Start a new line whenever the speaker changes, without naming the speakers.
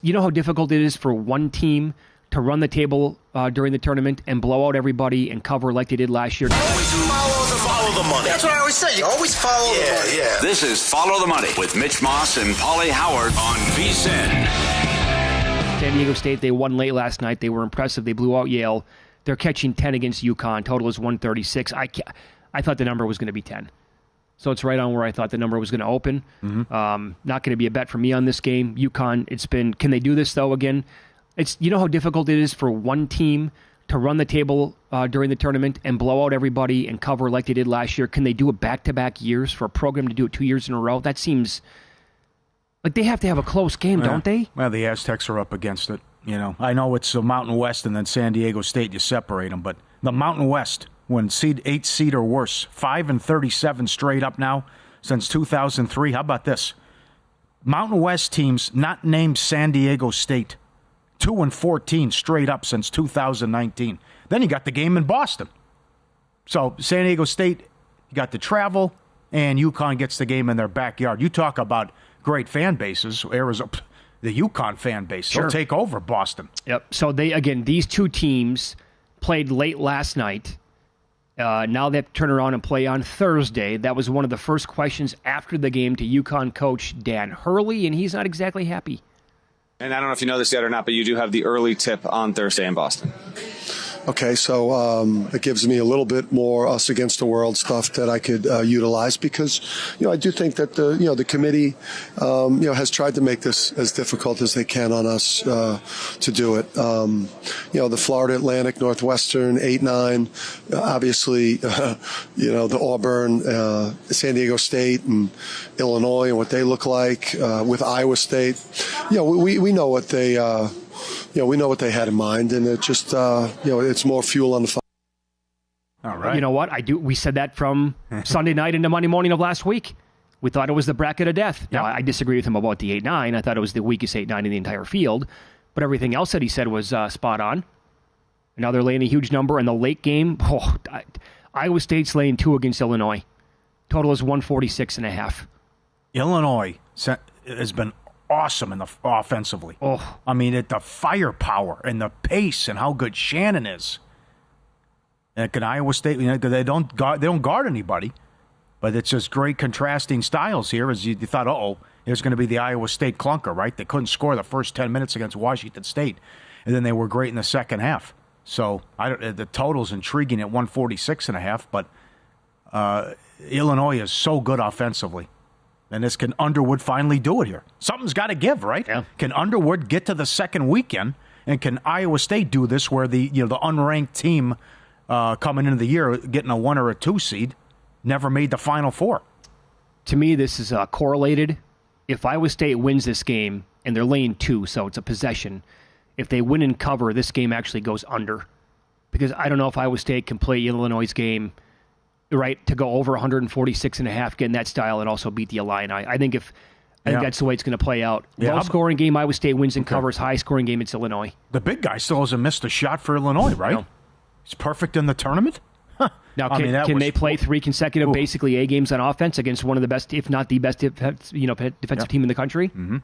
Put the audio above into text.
You know how difficult it is for one team to run the table during the tournament and blow out everybody and cover like they did last year?
Always follow the money. That's what I always say. You always follow the money. Yeah.
This is Follow the Money with Mitch Moss and Paulie Howard on VSiN.
San Diego State, they won late last night. They were impressive. They blew out Yale. They're catching 10 against UConn. Total is 136. I thought the number was going to be 10. So it's right on where I thought the number was going to open. Mm-hmm. Not going to be a bet for me on this game. UConn, can they do this, though, again? You know how difficult it is for one team to run the table during the tournament and blow out everybody and cover like they did last year? Can they do it back-to-back years for a program to do it 2 years in a row? That seems like they have to have a close game, don't they?
Well, the Aztecs are up against it. You know, I know it's the Mountain West and then San Diego State, you separate them, but the Mountain West, when 8 seed or worse, 5-37 straight up now since 2003. How about this? Mountain West teams not named San Diego State, 2-14 straight up since 2019. Then you got the game in Boston. So San Diego State, you got the travel, and UConn gets the game in their backyard. You talk about great fan bases. Arizona, the UConn fan base,
sure,
they'll take over Boston.
Yep. So these two teams played late last night. Now they have to turn around and play on Thursday. That was one of the first questions after the game to UConn coach Dan Hurley, and he's not exactly happy.
And I don't know if you know this yet or not, but you do have the early tip on Thursday in Boston.
Okay, so it gives me a little bit more us against the world stuff that I could utilize because, I do think that the committee, has tried to make this as difficult as they can on us to do it. The Florida Atlantic, Northwestern, 8-9, obviously, the Auburn, San Diego State, and Illinois, and what they look like with Iowa State. We know what they. We know what they had in mind, and it just, it's more fuel on the fire.
All right.
You know what? We said that from Sunday night into Monday morning of last week. We thought it was the bracket of death. Now, I disagree with him about the 8-9. I thought it was the weakest 8-9 in the entire field, but everything else that he said was spot on. Now they're laying a huge number in the late game. Iowa State's laying 2 against Illinois. Total is 146.5.
Illinois has been awesome offensively. I mean, the firepower and the pace and how good Shannon is. And can Iowa State, they don't guard anybody, but it's just great contrasting styles here. As you thought, here's going to be the Iowa State clunker, right? They couldn't score the first 10 minutes against Washington State, and then they were great in the second half. So the total's intriguing at 146.5, but Illinois is so good offensively. And can Underwood finally do it here? Something's got to give, right?
Yeah.
Can Underwood get to the second weekend? And can Iowa State do this where the unranked team coming into the year, getting a 1 or a 2 seed, never made the Final Four?
To me, this is correlated. If Iowa State wins this game, and they're laying 2, so it's a possession, if they win and cover, this game actually goes under. Because I don't know if Iowa State can play Illinois' game right, to go over 146.5, get in that style, and also beat the Illini. I think that's the way it's going to play out.
Yeah,
low-scoring game, Iowa State wins and covers. High-scoring game, it's Illinois.
The big guy still hasn't missed a shot for Illinois, right? No. He's perfect in the tournament?
Now, can they play 3 consecutive, basically, A games on offense against one of the best, if not the best, defensive team in the country?
Mm-hmm.